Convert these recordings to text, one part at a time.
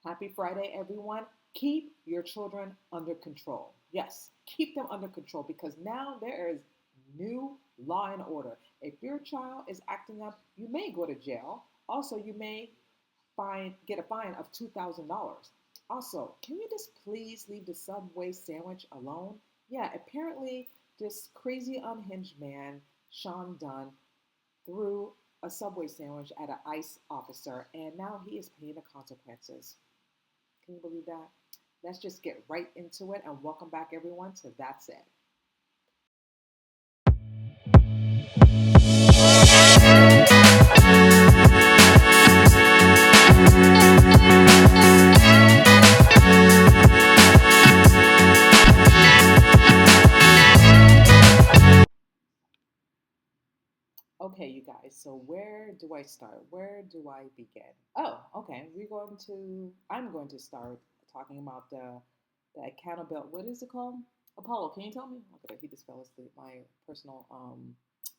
Happy Friday, everyone. Keep your children under control. Yes, keep them under control because now there is new law and order. If your child is acting up, you may go to jail. Also, you may get a fine of $2,000. Also, can you just please leave the Subway sandwich alone? Yeah, apparently this crazy unhinged man, Sean Dunn, threw a Subway sandwich at an ICE officer, and now he is paying the consequences. Can you believe that? Let's just get right into it and welcome back everyone to That's It. Okay, you guys, so where do I start? Where do I begin? Oh, okay. I'm going to start talking about the accountability. What is it called? Apollo, can you tell me? Okay, he just fell asleep. My personal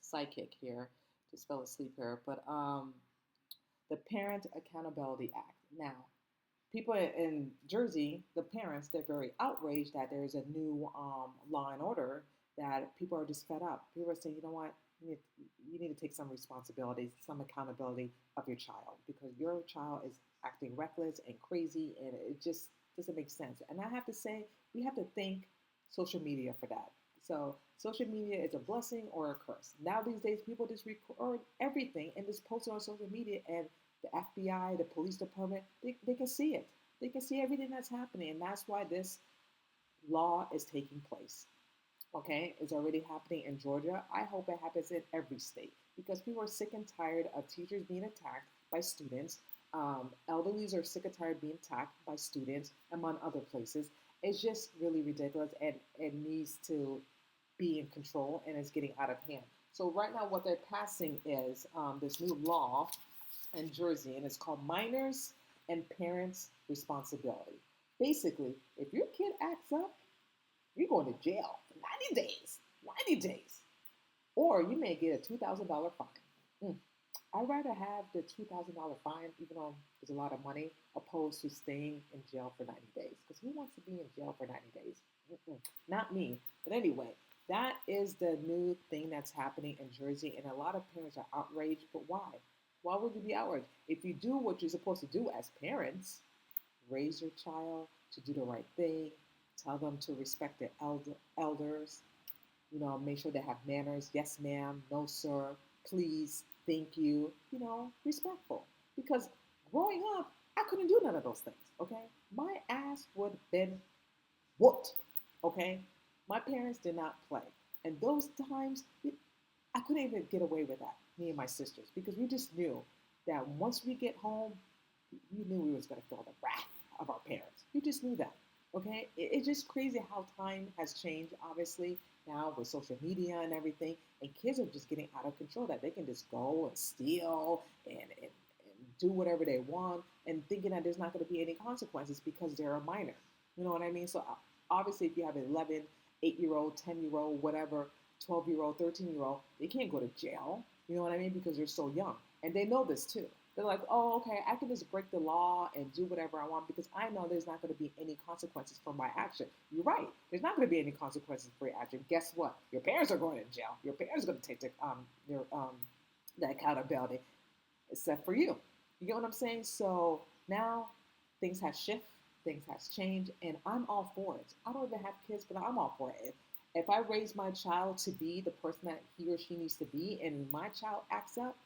sidekick here just fell asleep here. But the Parent Accountability Act. Now, people in Jersey, the parents, they're very outraged that there's a new law and order that people are just fed up. People are saying, you know what, you need to take some responsibility, some accountability of your child because your child is acting reckless and crazy and it just doesn't make sense. And I have to say, we have to thank social media for that. So social media is a blessing or a curse. Now these days, people just record everything and just post it on social media, and the FBI, the police department, they can see it. They can see everything that's happening, and that's why this law is taking place. Okay, it's already happening in Georgia. I hope it happens in every state because people are sick and tired of teachers being attacked by students. Elderlies are sick and tired of being attacked by students, among other places. It's just really ridiculous, and it needs to be in control, and it's getting out of hand. So right now, what they're passing is this new law in Jersey, and it's called Minors and Parents Responsibility. Basically, if your kid acts up, you're going to jail for 90 days. 90 days. Or you may get a $2,000 fine. Mm. I'd rather have the $2,000 fine, even though it's a lot of money, opposed to staying in jail for 90 days. Because who wants to be in jail for 90 days? Mm-mm. Not me. But anyway, that is the new thing that's happening in Jersey. And a lot of parents are outraged. But why? Why would you be outraged? If you do what you're supposed to do as parents, raise your child to do the right thing, tell them to respect their elders, make sure they have manners. Yes, ma'am. No, sir. Please. Thank you. Respectful. Because growing up, I couldn't do none of those things. Okay. My ass would have been whooped. Okay. My parents did not play. And those times, I couldn't even get away with that, me and my sisters, because we just knew that once we get home, we knew we was going to feel the wrath of our parents. We just knew that. Okay, it's just crazy how time has changed. Obviously, now with social media and everything, and kids are just getting out of control. That they can just go and steal and do whatever they want, and thinking that there's not going to be any consequences because they're a minor. You know what I mean? So obviously, if you have an 11, 8-year old, 10-year old, whatever, 12-year old, 13-year old, they can't go to jail. You know what I mean? Because they're so young, and they know this too. They're like, oh, okay, I can just break the law and do whatever I want because I know there's not going to be any consequences for my action. You're right. There's not going to be any consequences for your action. Guess what? Your parents are going to jail. Your parents are going to take the accountability, except for you. You get what I'm saying? So now things have shifted, things has changed, and I'm all for it. I don't even have kids, but I'm all for it. If I raise my child to be the person that he or she needs to be, and my child acts up,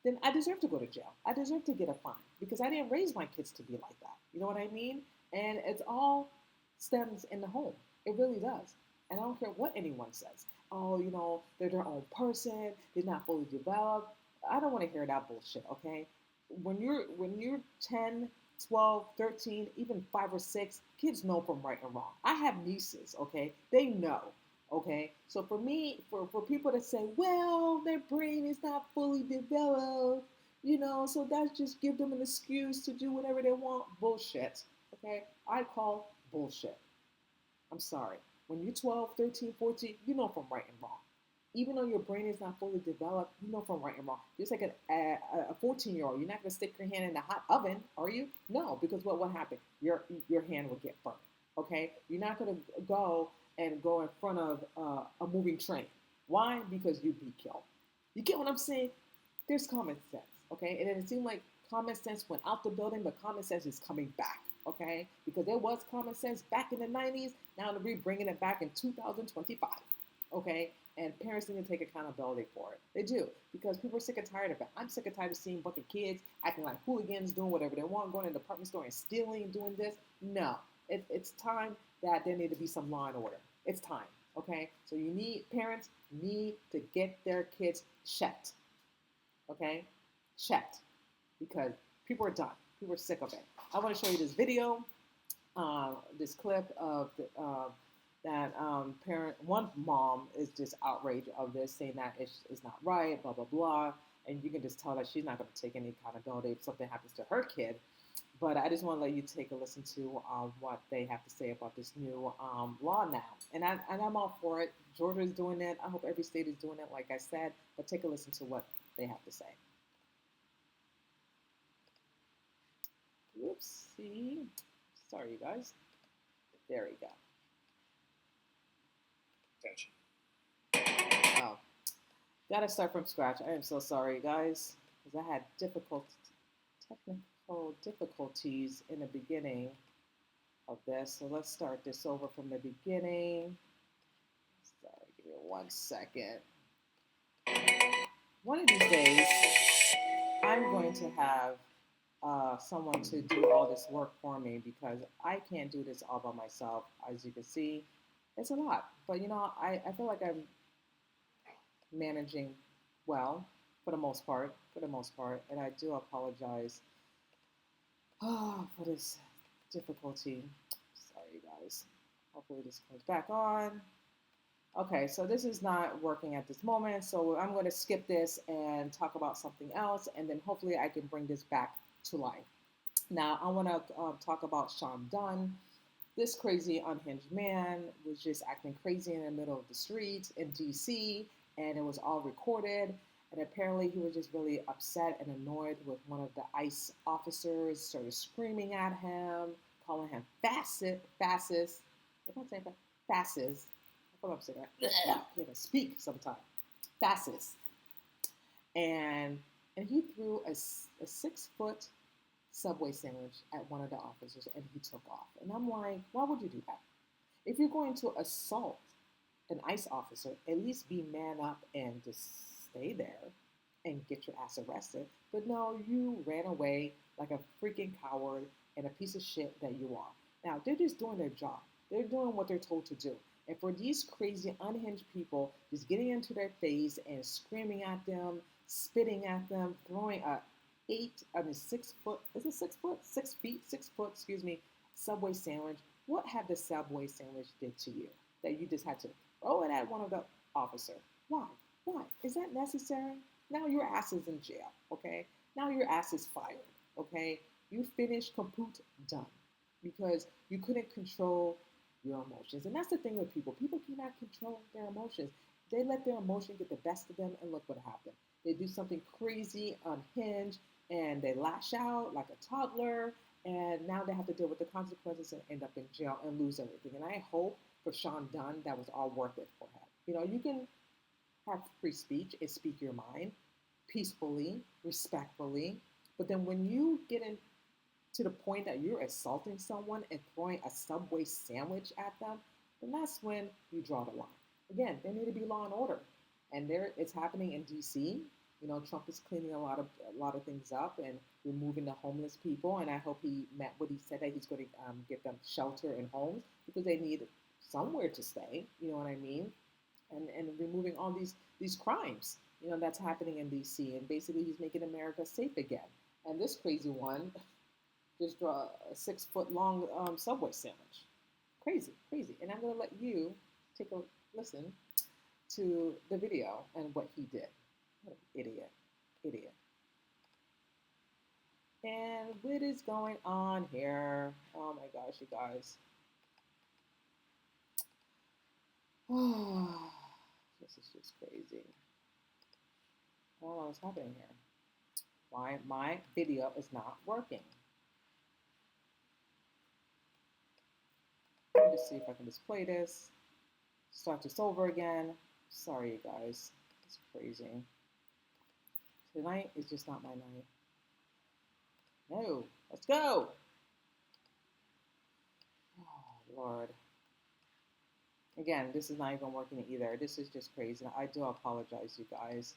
then I deserve to go to jail. I deserve to get a fine because I didn't raise my kids to be like that. You know what I mean? And it's all stems in the home. It really does. And I don't care what anyone says. Oh, they're their own person. They're not fully developed. I don't want to hear that bullshit, okay? When you're 10, 12, 13, even 5 or 6, kids know from right and wrong. I have nieces, okay? They know. Okay, so for me, for people to say, well, their brain is not fully developed, so that's just give them an excuse to do whatever they want. Bullshit. Okay, I call bullshit. I'm sorry. When you're 12, 13, 14, you know from right and wrong. Even though your brain is not fully developed, you know from right and wrong. Just like a 14-year-old, you're not going to stick your hand in the hot oven, are you? No, because what will happen? Your hand will get burnt. Okay, you're not going to go in front of a moving train. Why? Because you'd be killed. You get what I'm saying? There's common sense. Okay, and then it seemed like common sense went out the building, but common sense is coming back. Okay, because there was common sense back in the 90s. Now we're bringing it back in 2025. Okay, and parents need to take accountability for it. They do, because people are sick and tired of it. I'm sick and tired of seeing a bunch of kids acting like hooligans, doing whatever they want, going to the department store and stealing, doing this. No, it's time that there need to be some law and order. It's time. Okay, so parents need to get their kids checked. Okay, checked, because people are done. People are sick of it. I want to show you this video, this clip of that parent, one mom is just outraged of this, saying that it's not right, blah, blah, blah. And you can just tell that she's not going to take any accountability if something happens to her kid. But I just want to let you take a listen to what they have to say about this new law now. And I'm all for it. Georgia is doing it. I hope every state is doing it, like I said. But take a listen to what they have to say. Whoopsie. Sorry, you guys. There we go. Oh, gotta start from scratch. I am so sorry, guys, because I had technical difficulties in the beginning of this. So let's start this over from the beginning. Sorry, give me 1 second. One of these days, I'm going to have someone to do all this work for me, because I can't do this all by myself. As you can see, it's a lot. But I feel like I'm managing well for the most part. And I do apologize for this difficulty. Sorry, guys. Hopefully this comes back on. Okay, so this is not working at this moment, so I'm going to skip this and talk about something else, and then hopefully I can bring this back to life. Now, I want to talk about Sean Dunn. This crazy, unhinged man was just acting crazy in the middle of the street in DC, and it was all recorded. And apparently, he was just really upset and annoyed with one of the ICE officers, started screaming at him, calling him fascist. If I'm saying fascist, I thought I'm saying that. He had to speak sometime. Fascist. And he threw a 6-foot Subway sandwich at one of the officers, and he took off. And I'm like, why would you do that? If you're going to assault an ICE officer, at least be man up and just stay there and get your ass arrested. But no, you ran away like a freaking coward and a piece of shit that you are. Now, they're just doing their job. They're doing what they're told to do. And for these crazy, unhinged people just getting into their face and screaming at them, spitting at them, throwing a 6 foot, is it 6 foot? 6 feet, 6 foot, excuse me, Subway sandwich. What have the Subway sandwich did to you that you just had to throw it at one of the officer? Why? Why? Is that necessary? Now your ass is in jail, okay? Now your ass is fired, okay? You finished, kaput, done. Because you couldn't control your emotions. And that's the thing with people. People cannot control their emotions. They let their emotion get the best of them, and look what happened. They do something crazy, unhinged, and they lash out like a toddler, and now they have to deal with the consequences and end up in jail and lose everything. And I hope for Sean Dunn that was all worth it for him. You can have free speech and speak your mind peacefully, respectfully, but then when you get in to the point that you're assaulting someone and throwing a Subway sandwich at them, then that's when you draw the line. Again, there need to be law and order, and it's happening in D.C. Trump is cleaning a lot of things up and removing the homeless people, and I hope he meant what he said, that he's going to get them shelter and homes, because they need somewhere to stay. You know what I mean? And removing all these crimes, that's happening in D.C. And basically, he's making America safe again. And this crazy one just draw a 6-foot long Subway sandwich. Crazy, crazy. And I'm going to let you take a listen to the video and what he did. What an idiot. And what is going on here? Oh my gosh, you guys. This is just crazy. I don't know what's happening here. Why my video is not working? Let me just see if I can just play this. Start this over again. Sorry, you guys. It's crazy. Tonight is just not my night. No, let's go. Oh, Lord. Again, this is not even working either. This is just crazy. I do apologize, you guys.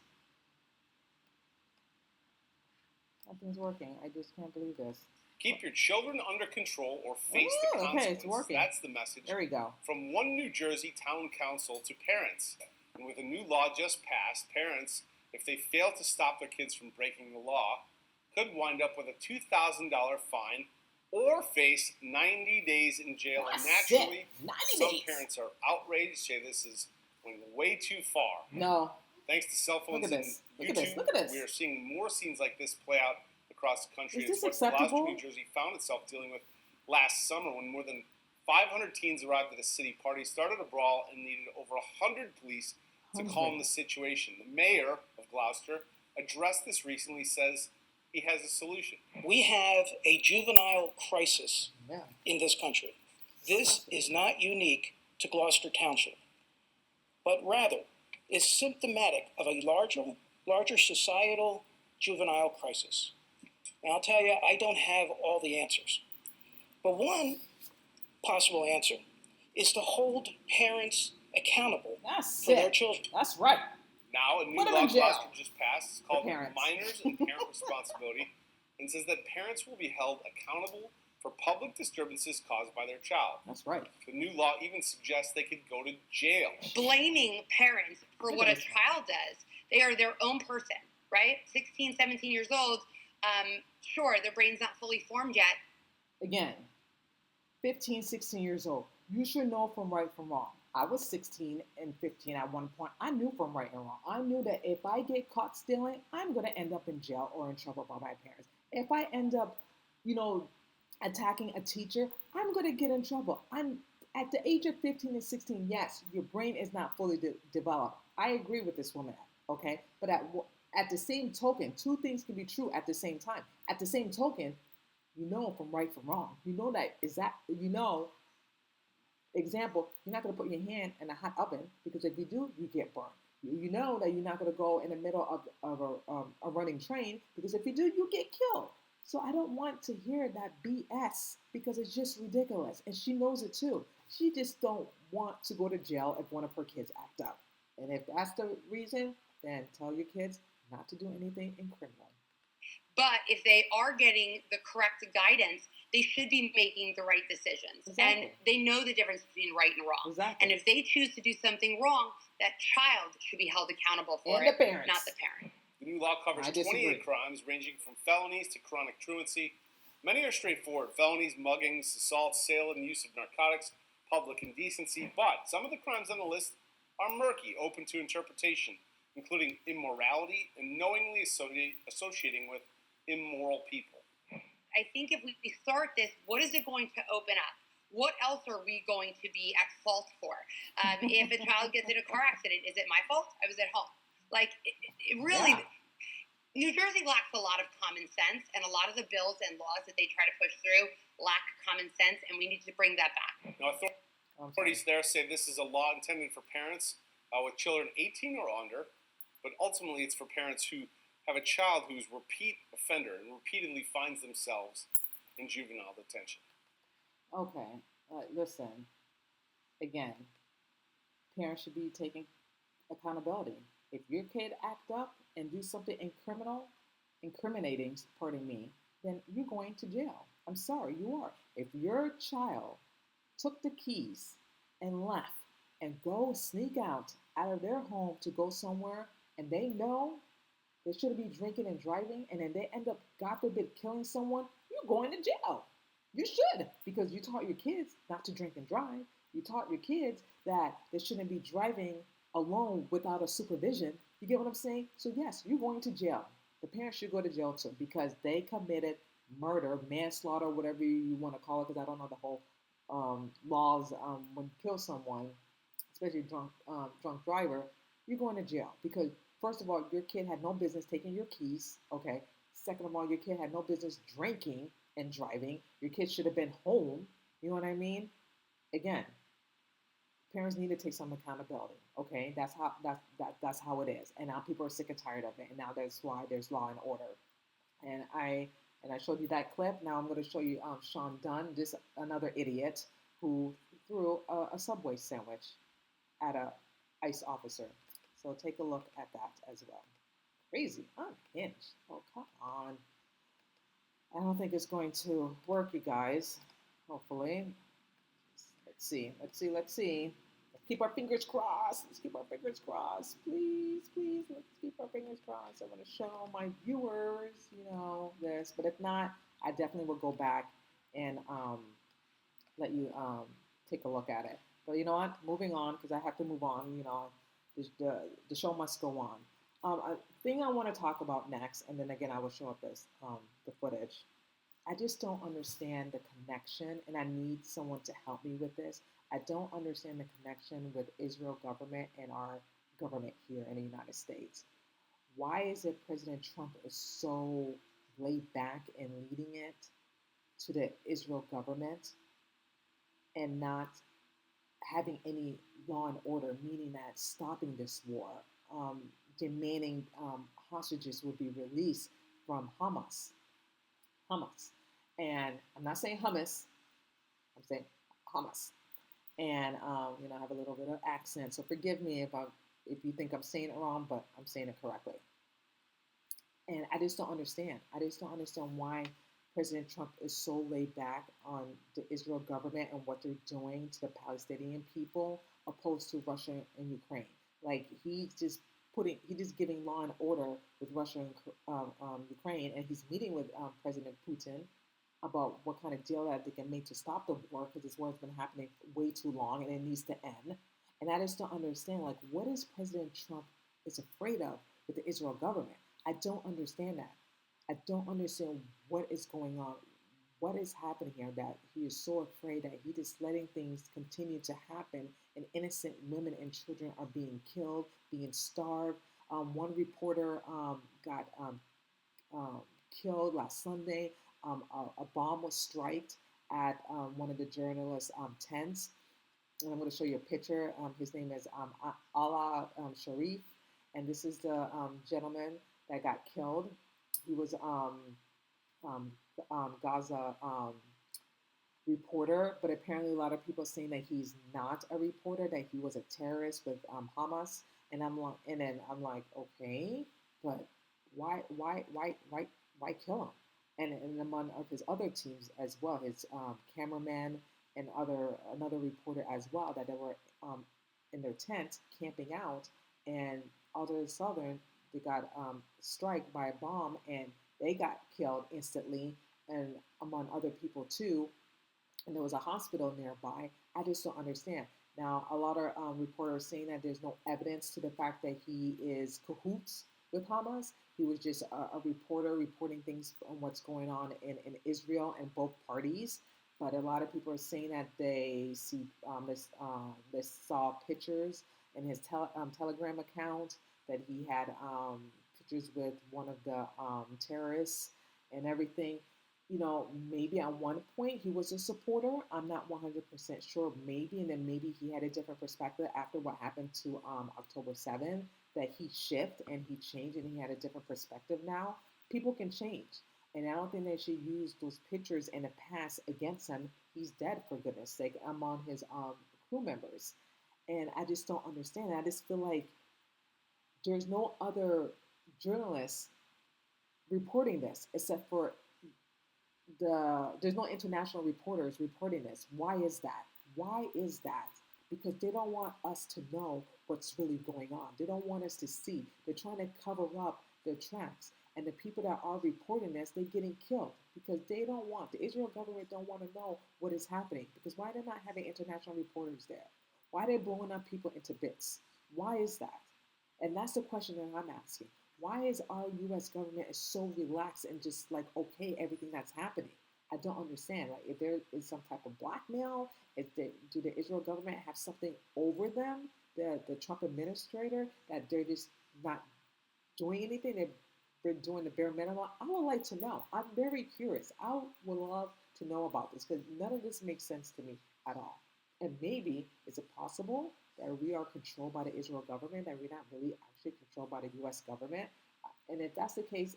Nothing's working. I just can't believe this. Keep your children under control or face the consequences. Okay, it's working. That's the message. There we go. From one New Jersey town council to parents. And with a new law just passed, parents, if they fail to stop their kids from breaking the law, could wind up with a $2,000 fine or face 90 days in jail. That's and naturally, some days. parents are outraged, say this is going way too far. No. Thanks to cell phones and YouTube, Look at this. we are seeing more scenes like this play out across the country. Is this it's what acceptable? Gloucester, New Jersey found itself dealing with last summer when more than 500 teens arrived at a city party, started a brawl, and needed over 100 police to calm the situation. The mayor of Gloucester addressed this recently, says he has a solution. We have a juvenile crisis in this country. This is not unique to Gloucester Township, but rather is symptomatic of a larger societal juvenile crisis. And I'll tell you, I don't have all the answers. But one possible answer is to hold parents accountable for their children. That's right. Now, a new law Gloucester just passed. It's called Minors and Parent Responsibility, and says that parents will be held accountable for public disturbances caused by their child. That's right. The new law even suggests they could go to jail. Blaming parents for what a child does. They are their own person, right? 16, 17 years old. Sure, their brain's not fully formed yet. Again, 15, 16 years old. You should know from right from wrong. I was 16 and 15 at one point. I knew from right and wrong. I knew that if I get caught stealing, I'm going to end up in jail or in trouble by my parents. If I end up, attacking a teacher, I'm going to get in trouble. I'm at the age of 15 and 16, yes, your brain is not fully developed. I agree with this woman, okay? But at the same token, two things can be true at the same time. At the same token, you know from right from wrong. You know example, you're not going to put your hand in a hot oven because if you do, you get burned. You know that you're not going to go in the middle of a running train because if you do, you get killed. So I don't want to hear that BS because it's just ridiculous. And she knows it too. She just don't want to go to jail if one of her kids act up. And if that's the reason, then tell your kids not to do anything criminal. But if they are getting the correct guidance, they should be making the right decisions. Exactly. And they know the difference between right and wrong. Exactly. And if they choose to do something wrong, that child should be held accountable for and it, the parents. not the parent. The new law covers 28 crimes ranging from felonies to chronic truancy. Many are straightforward: felonies, muggings, assault, sale and use of narcotics, public indecency. But some of the crimes on the list are murky, open to interpretation, including immorality and knowingly associating with immoral people. I think if we start this, what is it going to open up? What else are we going to be at fault for? If a child gets in a car accident, is it my fault? I was at home. It really, New Jersey lacks a lot of common sense, and a lot of the bills and laws that they try to push through lack common sense, and we need to bring that back. Now, authorities there say this is a law intended for parents with children 18 or under, but ultimately it's for parents who have a child who's repeat offender and repeatedly finds themselves in juvenile detention. Okay, listen, again, parents should be taking accountability. If your kid act up and do something incriminating, then you're going to jail. I'm sorry, you are. If your child took the keys and left and go sneak out of their home to go somewhere and they know they shouldn't be drinking and driving and then they end up, God forbid, killing someone, you're going to jail. You should, because you taught your kids not to drink and drive. You taught your kids that they shouldn't be driving alone without a supervision. You get what I'm saying? So yes, you're going to jail. The parents should go to jail too because they committed murder, manslaughter, whatever you want to call it, because I don't know the whole laws when you kill someone, especially drunk driver, you're going to jail because first of all, your kid had no business taking your keys. Okay. Second of all, your kid had no business drinking and driving. Your kid should have been home. You know what I mean? Again, parents need to take some accountability. Okay, that's how it is. And now people are sick and tired of it. And now that's why there's law and order. And I showed you that clip. Now I'm going to show you Sean Dunn, this another idiot who threw a Subway sandwich at a ICE officer. So take a look at that as well. Crazy, unhinged. Oh, come on. I don't think it's going to work, you guys. Hopefully. Let's see. Let's keep our fingers crossed. Let's keep our fingers crossed. Please, let's keep our fingers crossed. I want to show my viewers, this. But if not, I definitely will go back and let you take a look at it. But you know what? Moving on, because I have to move on. The show must go on. A thing I want to talk about next, and then again I will show up this the footage. I just don't understand the connection, and I need someone to help me with this. I don't understand the connection with Israel government and our government here in the United States. Why is it President Trump is so laid back in leading it to the Israel government and not having any law and order, meaning that stopping this war, demanding hostages will be released from Hamas. And I'm not saying hummus, I'm saying Hamas. And I have a little bit of accent, so forgive me if you think I'm saying it wrong, but I'm saying it correctly. And I just don't understand. I just don't understand why President Trump is so laid back on the Israel government and what they're doing to the Palestinian people, opposed to Russia and Ukraine. Like he's just giving law and order with Russia and Ukraine, and he's meeting with President Putin about what kind of deal that they can make to stop the war, because this war has been happening way too long and it needs to end. And I just don't understand, like, what is President Trump is afraid of with the Israel government? I don't understand that. I don't understand what is going on. What is happening here that he is so afraid that he is letting things continue to happen and innocent women and children are being killed, being starved. One reporter got killed last Sunday. A bomb was struck at one of the journalists' tents. And I'm going to show you a picture. His name is al-Sharif. And this is the gentleman that got killed. He was Gaza reporter, but apparently a lot of people are saying that he's not a reporter, that he was a terrorist with Hamas. And I'm like, okay, but why kill him? And among of his other teams as well, his cameraman and another reporter as well, that they were in their tent camping out, and all of a sudden they got struck by a bomb and they got killed instantly, and among other people too. And there was a hospital nearby. I just don't understand. Now, a lot of reporters saying that there's no evidence to the fact that he is cahoots with Hamas. He was just a reporter reporting things on what's going on in Israel and both parties. But a lot of people are saying that they saw pictures in his Telegram account that he had pictures with one of the terrorists and everything. Maybe at one point he was a supporter. I'm not 100% sure. Maybe, and then maybe he had a different perspective after what happened to October 7th, that he shifted and he changed and he had a different perspective now. People can change. And I don't think they should use those pictures in the past against him. He's dead, for goodness sake, among his crew members. And I just don't understand. I just feel like there's no other journalists reporting this except for there's no international reporters reporting this. Why is that? Because they don't want us to know what's really going on. They don't want us to see. They're trying to cover up their tracks. And the people that are reporting this, they're getting killed because the Israel government don't want to know what is happening. Because why are they not having international reporters there? Why are they blowing up people into bits? Why is that? And that's the question that I'm asking. Why is our U.S. government is so relaxed and just like okay everything that's happening? I don't understand. Like, if there is some type of blackmail, do the Israel government have something over them the Trump administrator, that they're just not doing anything. They're doing the bare minimum. I would like to know. I'm very curious. I would love to know about this because none of this makes sense to me at all. And maybe is it possible that we are controlled by the Israel government, that we're not really actually controlled by the U.S. government? And if that's the case,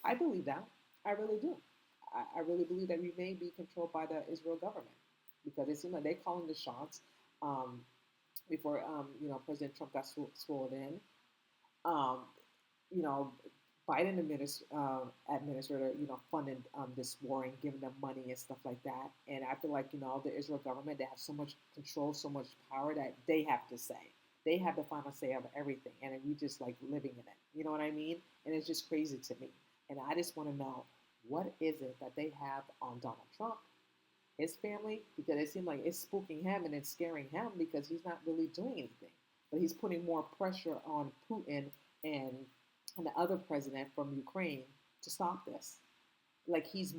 I believe that. I really do. I really believe that we may be controlled by the Israel government because it seems like they're calling the shots um, before President Trump got sworn in. Um, you know, Biden administrator, funded this war and giving them money and stuff like that. And I feel like, the Israel government, they have so much control, so much power that they have to say. They have the final say of everything. And we just like living in it. You know what I mean? And it's just crazy to me. And I just want to know, what is it that they have on Donald Trump, his family? Because it seems like it's spooking him and it's scaring him because he's not really doing anything. But he's putting more pressure on Putin and the other president from Ukraine to stop this. Like it's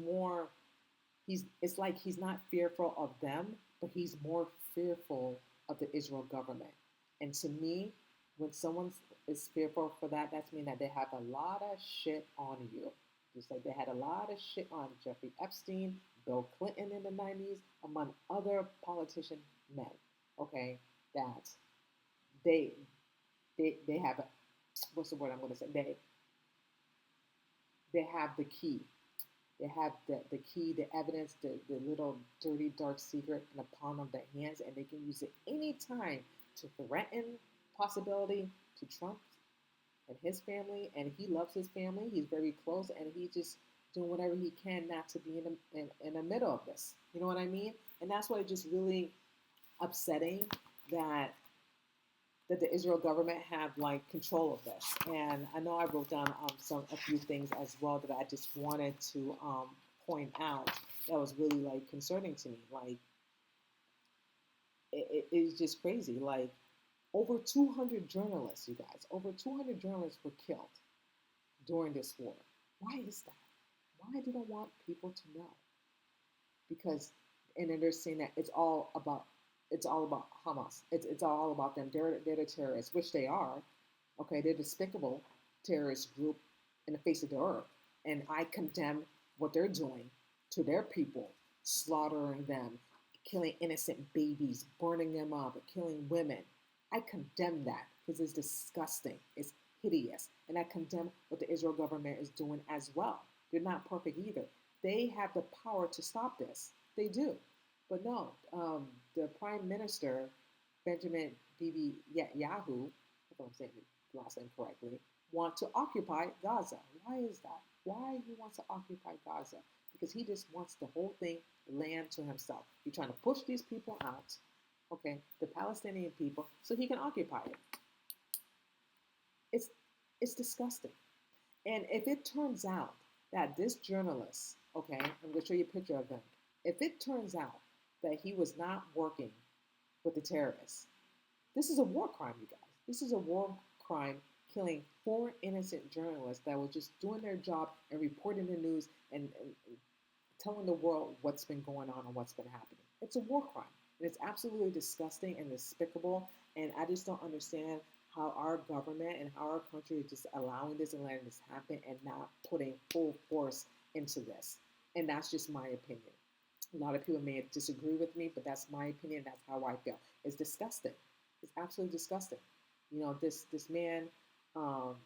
like he's not fearful of them, but he's more fearful of the Israel government. And to me, when someone is fearful for that, that's mean that they have a lot of shit on you. Just like they had a lot of shit on Jeffrey Epstein, Bill Clinton in the 90s, among other politician men. Okay, that they have what's the word I'm going to say? They have the key. They have the key, the evidence, the little dirty, dark secret in the palm of their hands, and they can use it anytime to threaten possibility to Trump and his family. And he loves his family. He's very close, and he's just doing whatever he can not to be in the middle of this. You know what I mean? And that's why it's just really upsetting that the Israel government have like control of this. And I know I wrote down a few things as well that I just wanted to point out that was really like concerning to me. Like it's just crazy. Like over 200 journalists, you guys, over 200 journalists were killed during this war. Why is that? Why do they want people to know? Because and then they're saying that it's all about Hamas. It's all about them. They're the terrorists, which they are. Okay, they're a despicable terrorist group in the face of the earth. And I condemn what they're doing to their people, slaughtering them, killing innocent babies, burning them up, killing women. I condemn that because it's disgusting. It's hideous. And I condemn what the Israel government is doing as well. They're not perfect either. They have the power to stop this. They do. But no, the Prime Minister, Benjamin Bibi Yahu, if I'm saying the last name correctly, want to occupy Gaza. Why is that? Why he wants to occupy Gaza? Because he just wants the whole thing, land to himself. He's trying to push these people out, okay, the Palestinian people, so he can occupy it. It's disgusting. And if it turns out that this journalist, okay, I'm going to show you a picture of him. If it turns out that he was not working with the terrorists, this is a war crime, you guys. This is a war crime, killing 4 innocent journalists that were just doing their job and reporting the news and telling the world what's been going on and what's been happening. It's a war crime. And it's absolutely disgusting and despicable. And I just don't understand how our government and how our country is just allowing this and letting this happen and not putting full force into this. And that's just my opinion. A lot of people may disagree with me, but that's my opinion. That's how I feel. It's disgusting. It's absolutely disgusting. You know, this man will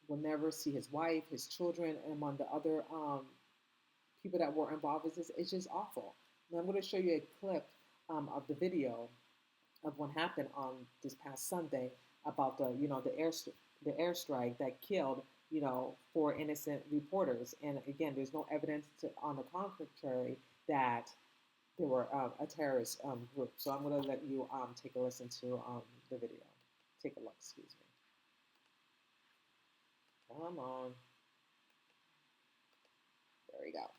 never see his wife, his children, and among the other people that were involved with this. It's just awful. And I'm going to show you a clip of the video of what happened on this past Sunday about the airstrike that killed 4 innocent reporters. And again, there's no evidence on the contrary that they were a terrorist group. So I'm going to let you take a listen to the video. Take a look, excuse me. Come on. There we go.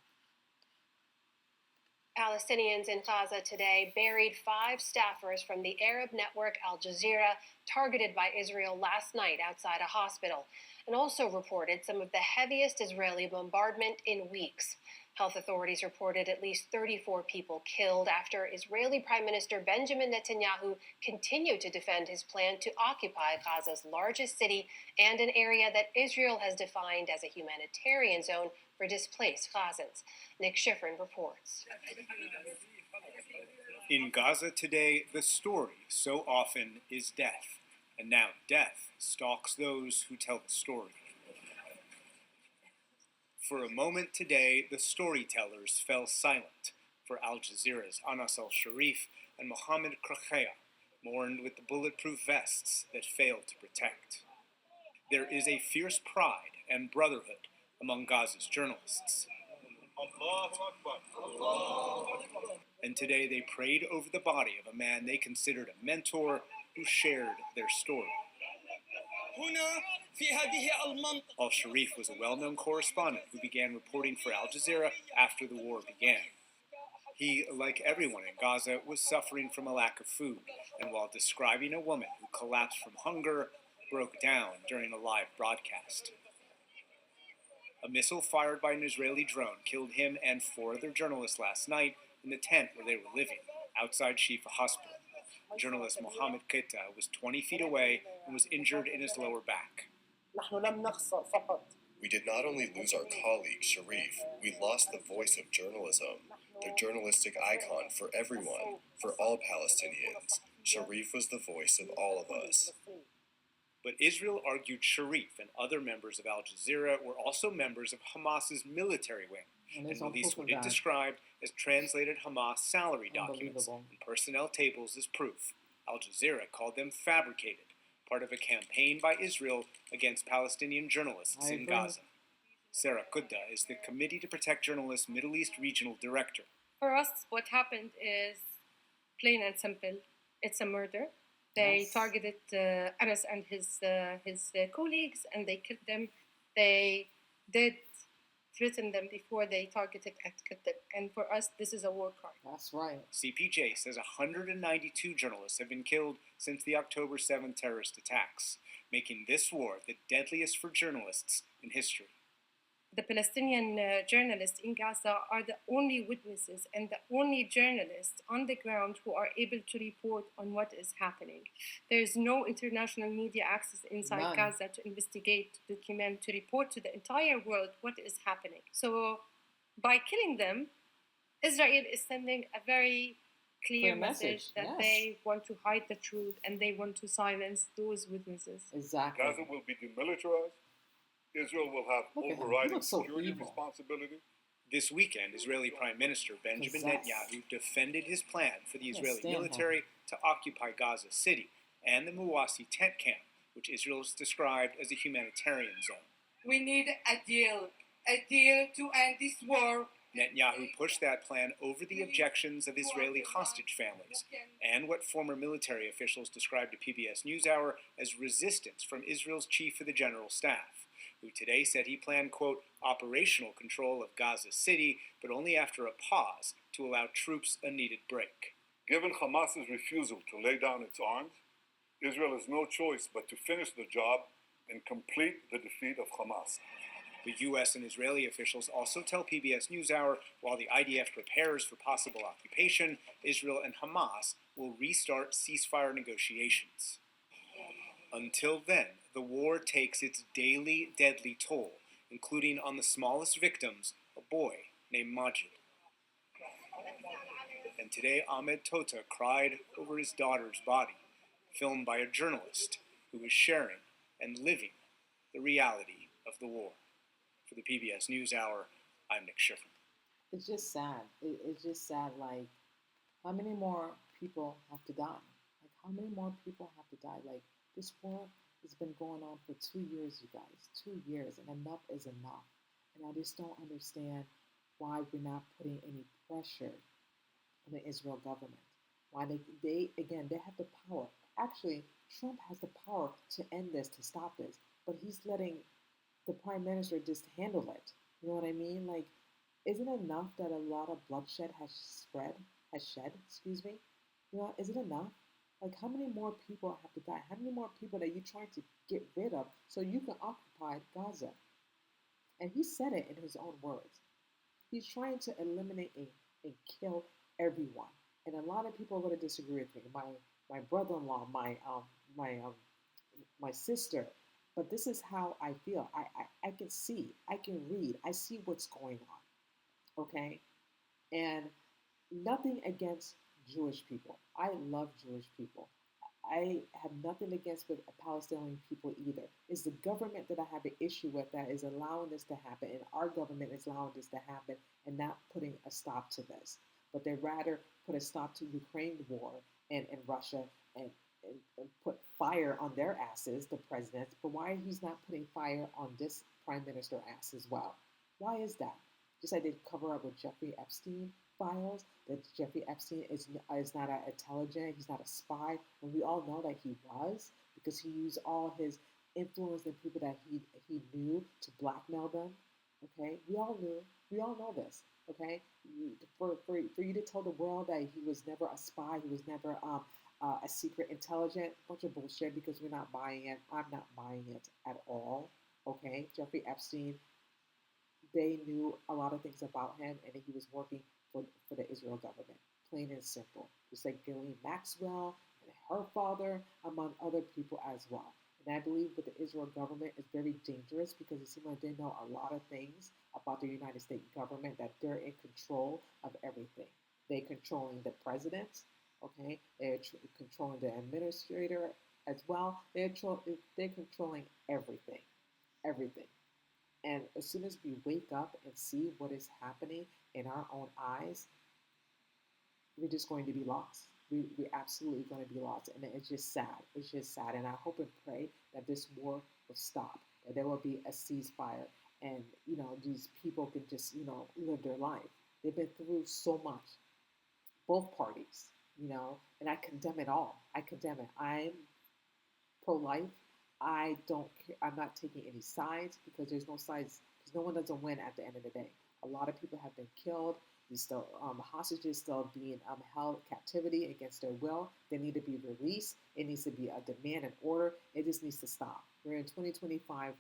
Palestinians in Gaza today buried 5 staffers from the Arab network Al Jazeera targeted by Israel last night outside a hospital, and also reported some of the heaviest Israeli bombardment in weeks. Health authorities reported at least 34 people killed after Israeli Prime Minister Benjamin Netanyahu continued to defend his plan to occupy Gaza's largest city and an area that Israel has defined as a humanitarian zone for displaced Gazans. Nick Schifrin reports. In Gaza today, the story so often is death, and now death stalks those who tell the story. For a moment today, the storytellers fell silent, for Al Jazeera's al-Sharif and Mohammed Krakhea mourned with the bulletproof vests that failed to protect. There is a fierce pride and brotherhood among Gaza's journalists. And today they prayed over the body of a man they considered a mentor who shared their story. Al-Sharif was a well-known correspondent who began reporting for Al Jazeera after the war began. He, like everyone in Gaza, was suffering from a lack of food, and while describing a woman who collapsed from hunger, broke down during a live broadcast. A missile fired by an Israeli drone killed him and 4 other journalists last night in the tent where they were living, outside Shifa Hospital. Journalist Mohammed Keita was 20 feet away and was injured in his lower back. We did not only lose our colleague, Sharif, we lost the voice of journalism, the journalistic icon for everyone, for all Palestinians. Sharif was the voice of all of us. But Israel argued Sharif and other members of Al Jazeera were also members of Hamas's military wing, and released what it described as translated Hamas salary documents and personnel tables as proof. Al Jazeera called them fabricated, part of a campaign by Israel against Palestinian journalists in Gaza. Sarah Kudda is the Committee to Protect Journalists Middle East Regional Director. For us, what happened is plain and simple. It's a murder. They targeted Anas and his colleagues, and they killed them. They did threaten them before they targeted and killed them. And for us, this is a war crime. That's right. CPJ says 192 journalists have been killed since the October 7th terrorist attacks, making this war the deadliest for journalists in history. The Palestinian journalists in Gaza are the only witnesses and the only journalists on the ground who are able to report on what is happening. There is no international media access inside Gaza to investigate, to document, to report to the entire world what is happening. So by killing them, Israel is sending a very clear message that they want to hide the truth and they want to silence those witnesses. Exactly. Gaza will be demilitarized. Israel will have overriding security responsibility. This weekend, Israeli Prime Minister Benjamin Netanyahu defended his plan for the Israeli military to occupy Gaza City and the Muwasi tent camp, which Israel has described as a humanitarian zone. We need a deal to end this war. Netanyahu pushed that plan over the objections of Israeli hostage families and what former military officials described to PBS NewsHour as resistance from Israel's chief of the general staff, who today said he planned, quote, operational control of Gaza City, but only after a pause to allow troops a needed break. Given Hamas's refusal to lay down its arms, Israel has no choice but to finish the job and complete the defeat of Hamas. The U.S. and Israeli officials also tell PBS NewsHour while the IDF prepares for possible occupation, Israel and Hamas will restart ceasefire negotiations. Until then, the war takes its daily deadly toll, including on the smallest victims, a boy named Majid. And today, Ahmed Tota cried over his daughter's body, filmed by a journalist who is sharing and living the reality of the war. For the PBS NewsHour, I'm Nick Schifrin. It's just sad. It's just sad, like, how many more people have to die? Like, how many more people have to die? Like, this war has been going on for 2 years, you guys. 2 years, and enough is enough. And I just don't understand why we're not putting any pressure on the Israel government. Why they have the power. Actually, Trump has the power to end this, to stop this. But he's letting the prime minister just handle it. You know what I mean? Like, isn't it enough that a lot of bloodshed has shed? You know, is it enough? Like, how many more people have to die? How many more people that you're trying to get rid of so you can occupy Gaza? And he said it in his own words. He's trying to eliminate and kill everyone. And a lot of people are going to disagree with me. My brother-in-law, my sister. But this is how I feel. I can see, I can read, I see what's going on. Okay? And nothing against Jewish people. I love Jewish people. I have nothing against with Palestinian people either. It's the government that I have an issue with that is allowing this to happen, and our government is allowing this to happen and not putting a stop to this. But they rather put a stop to Ukraine war and Russia and put fire on their asses, the presidents. But why he's not putting fire on this prime minister ass as well? Why is that? Just like they cover up with Jeffrey Epstein files, that Jeffrey Epstein is not intelligent, he's not a spy, when we all know that he was, because he used all his influence and people that he knew to blackmail them. Okay, we all know this. Okay, for you to tell the world that he was never a spy, he was never a secret intelligent, bunch of bullshit, because we're not buying it. I'm not buying it at all. Okay, Jeffrey Epstein, they knew a lot of things about him, and he was working for the Israel government, plain and simple. Just like Ghislaine Maxwell and her father, among other people as well. And I believe with the Israel government is very dangerous because it seems like they know a lot of things about the United States government, that they're in control of everything. They're controlling the president, okay? They're controlling the administrator as well. They're controlling everything, everything. And as soon as we wake up and see what is happening in our own eyes, we're just going to be lost. We're absolutely going to be lost. And it's just sad. It's just sad. And I hope and pray that this war will stop, that there will be a ceasefire, and, these people can just, live their life. They've been through so much, both parties, and I condemn it all. I condemn it. I'm pro-life. I don't care. I'm not taking any sides, because there's no sides, because no one doesn't win at the end of the day. A lot of people have been killed. These still hostages still being held captivity against their will. They need to be released. It needs to be a demand and order. It just needs to stop. We're in 2025,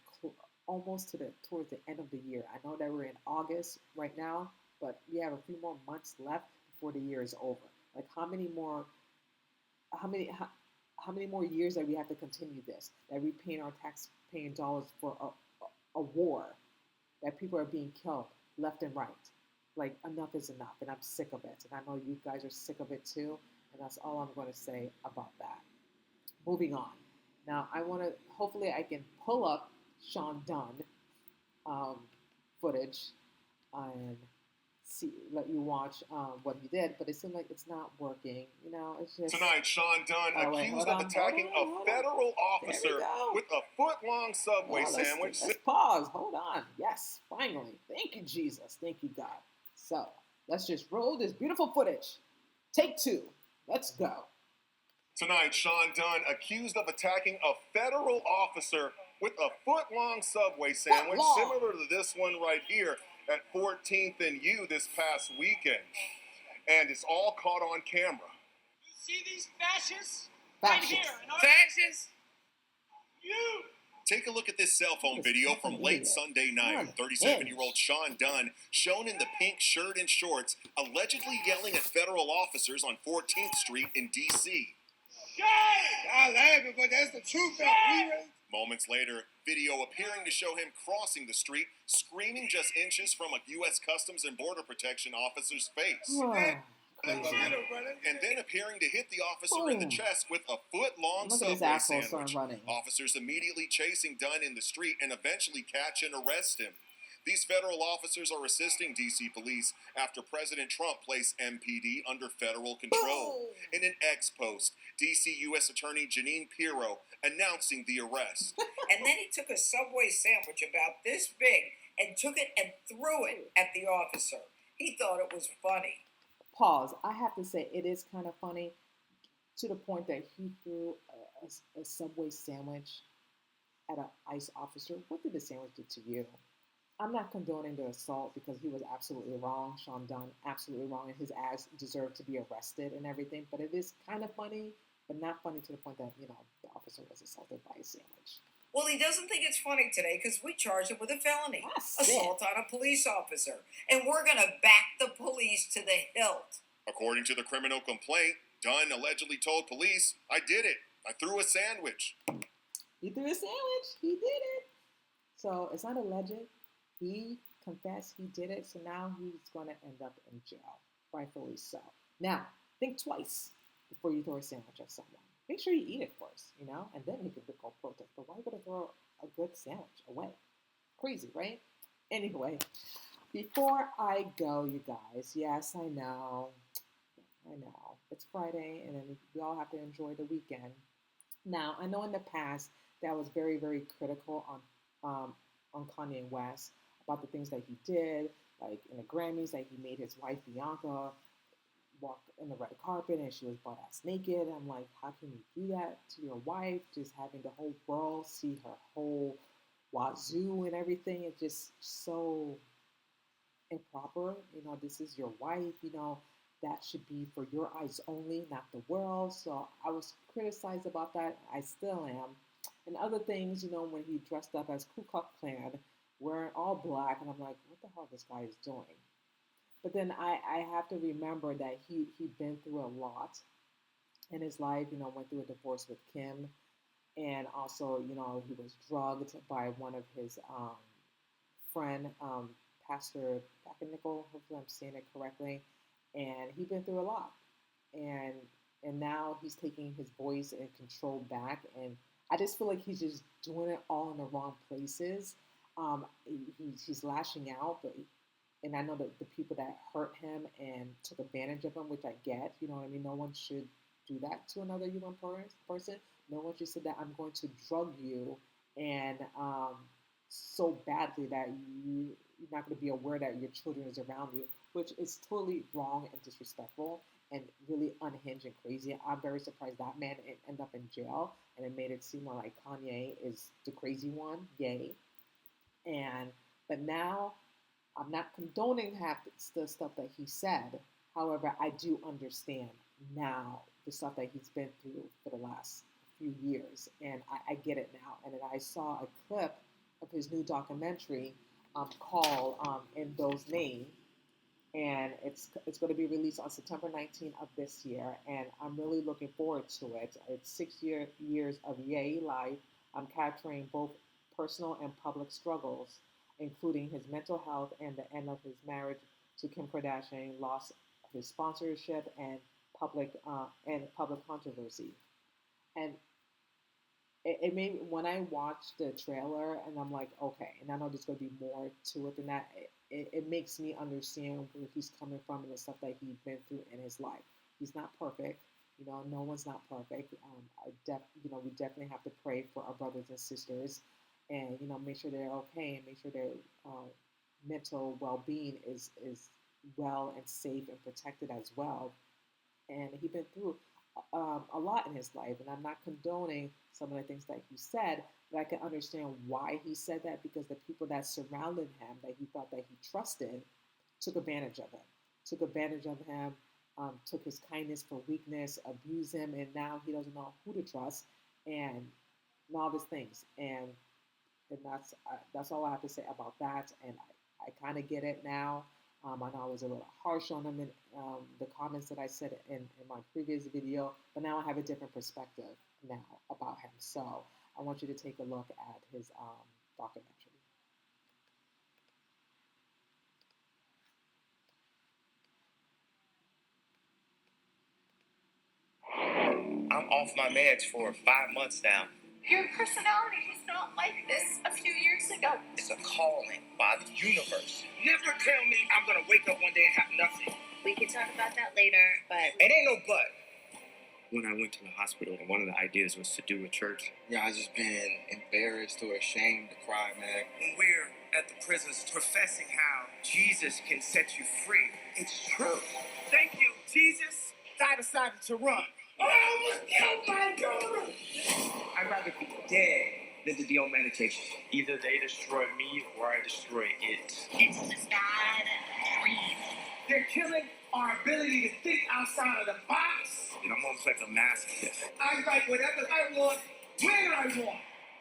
almost towards the end of the year. I know that we're in August right now, but we have a few more months left before the year is over. Like how many more years that we have to continue this? That we paying our tax-paying dollars for a war, that people are being killed left and right. Like, enough is enough, and I'm sick of it. And I know you guys are sick of it too, and that's all I'm going to say about that. Moving on. Now, hopefully I can pull up Sean Dunn footage and let you watch what he did, but it seemed like it's not working. It's just... Tonight, Sean Dunn accused of attacking a federal officer with a foot-long Subway sandwich. Let's pause. Hold on. Yes, finally. Thank you, Jesus. Thank you, God. So, let's just roll this beautiful footage. Take 2. Let's go. Tonight, Sean Dunn accused of attacking a federal officer with a foot-long Subway sandwich, similar to this one right here at 14th and U this past weekend. And it's all caught on camera. You see these fascists? Fascists. Right here. Fascists? You! Take a look at this cell phone video from late Sunday night. 37-year-old Sean Dunn, shown in the pink shirt and shorts, allegedly yelling at federal officers on 14th Street in D.C. I laugh, but that's the truth. Moments later, video appearing to show him crossing the street, screaming just inches from a U.S. Customs and Border Protection officer's face. And then appearing to hit the officer in the chest with a foot-long Subway sandwich. Officers immediately chasing Dunn in the street and eventually catch and arrest him. These federal officers are assisting D.C. police after President Trump placed MPD under federal control. In an X post, D.C. U.S. Attorney Jeanine Pirro announcing the arrest. And then he took a Subway sandwich about this big and took it and threw it at the officer. He thought it was funny. Pause. I have to say, it is kind of funny to the point that he threw a Subway sandwich at an ICE officer. What did the sandwich do to you? I'm not condoning the assault because he was absolutely wrong. Sean Dunn, absolutely wrong, and his ass deserved to be arrested and everything. But it is kind of funny, but not funny to the point that, the officer was assaulted by a sandwich. Well, he doesn't think it's funny today because we charged him with a felony, assault on a police officer. And we're going to back the police to the hilt. According to the criminal complaint, Dunn allegedly told police, "I did it. I threw a sandwich." He threw a sandwich. He did it. So it's not alleged. He confessed he did it. So now he's going to end up in jail, rightfully so. Now, think twice before you throw a sandwich at someone. Make sure you eat it first, you know, and then you can go protest. But why are you going to throw a good sandwich away? Crazy, right? Anyway, before I go, you guys, yes, I know. It's Friday, and then we all have to enjoy the weekend. Now, I know in the past that I was very, very critical on Kanye West about the things that he did, like in the Grammys, that he made his wife Bianca walk in the red carpet and she was butt ass naked. I'm like, how can you do that to your wife? Just having the whole world see her whole wazoo and everything. It's just so improper. You know, this is your wife, you know, that should be for your eyes only, not the world. So I was criticized about that. I still am. And other things, you know, when he dressed up as Ku Klux Klan, wearing all black, and I'm like, what the hell this guy is doing? But then I have to remember that he'd been through a lot in his life, you know, went through a divorce with Kim. And also, you know, he was drugged by one of his friend, Pastor Nickel, hopefully I'm saying it correctly. And he'd been through a lot. And now he's taking his voice and control back. And I just feel like he's just doing it all in the wrong places. He's lashing out, and I know that the people that hurt him and took advantage of him, which I get, you know what I mean? No one should do that to another human person. No one should say that I'm going to drug you and so badly that you're not going to be aware that your children is around you, which is totally wrong and disrespectful and really unhinged and crazy. I'm very surprised that man ended up in jail, and it made it seem like Kanye is the crazy one. Yay. But now I'm not condoning half the stuff that he said. However, I do understand now the stuff that he's been through for the last few years, and I get it now. And then I saw a clip of his new documentary called "In Those Names," and it's going to be released on September 19th of this year, and I'm really looking forward to it. It's 6 years of Ye life. I'm capturing both personal and public struggles, including his mental health and the end of his marriage to Kim Kardashian, loss of his sponsorship, and public controversy. And it made, when I watched the trailer, and I'm like, okay, and I know there's going to be more to it than that. It makes me understand where he's coming from and the stuff that he's been through in his life. He's not perfect. You know, no one's not perfect. We definitely have to pray for our brothers and sisters, and you know, make sure they're okay, and make sure their mental well-being is well and safe and protected as well. And he's been through a lot in his life, and I'm not condoning some of the things that he said, but I can understand why he said that, because the people that surrounded him, that he thought that he trusted, took advantage of him, took his kindness for weakness, abused him, and now he doesn't know who to trust, and all these things. And that's all I have to say about that. And I kind of get it now. I know I was a little harsh on him in the comments that I said in my previous video, but now I have a different perspective now about him. So I want you to take a look at his documentary. I'm off my meds for 5 months now. Your personality was not like this a few years ago. It's a calling by the universe. Never tell me I'm gonna wake up one day and have nothing. We can talk about that later, but It ain't no but. when I went to the hospital, one of the ideas was to do a church. Yeah, I just been embarrassed or ashamed to cry, man. When we're at the prisons professing how Jesus can set you free, it's true. Thank you, Jesus. I decided to run. Oh my God! I'd rather be dead than to deal medication. Either they destroy me or I destroy it. It's just God. They're killing our ability to think outside of the box. And I'm almost like a masochist. I write whatever I want, when I want.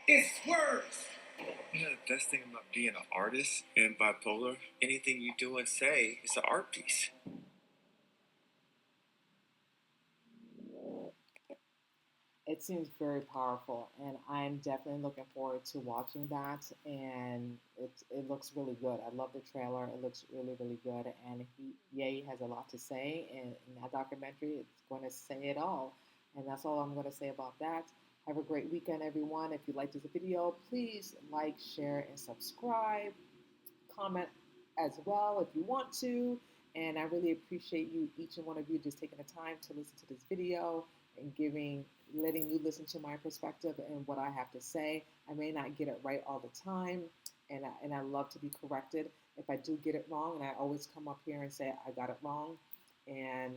It's words. You know, the best thing about being an artist and bipolar, anything you do and say is an art piece. It seems very powerful, and I'm definitely looking forward to watching that. And it looks really good. I love the trailer. It looks really, really good. And he has a lot to say in that documentary. It's going to say it all. And that's all I'm going to say about that. Have a great weekend, everyone. If you liked this video, please like, share, and subscribe. Comment as well if you want to. And I really appreciate you, each and one of you, just taking the time to listen to this video and letting you listen to my perspective and what I have to say. I may not get it right all the time, and I love to be corrected if I do get it wrong. And I always come up here and say I got it wrong, and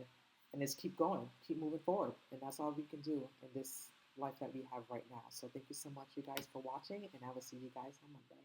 just keep going, keep moving forward, and that's all we can do in this life that we have right now. So thank you so much, you guys, for watching, and I will see you guys on Monday.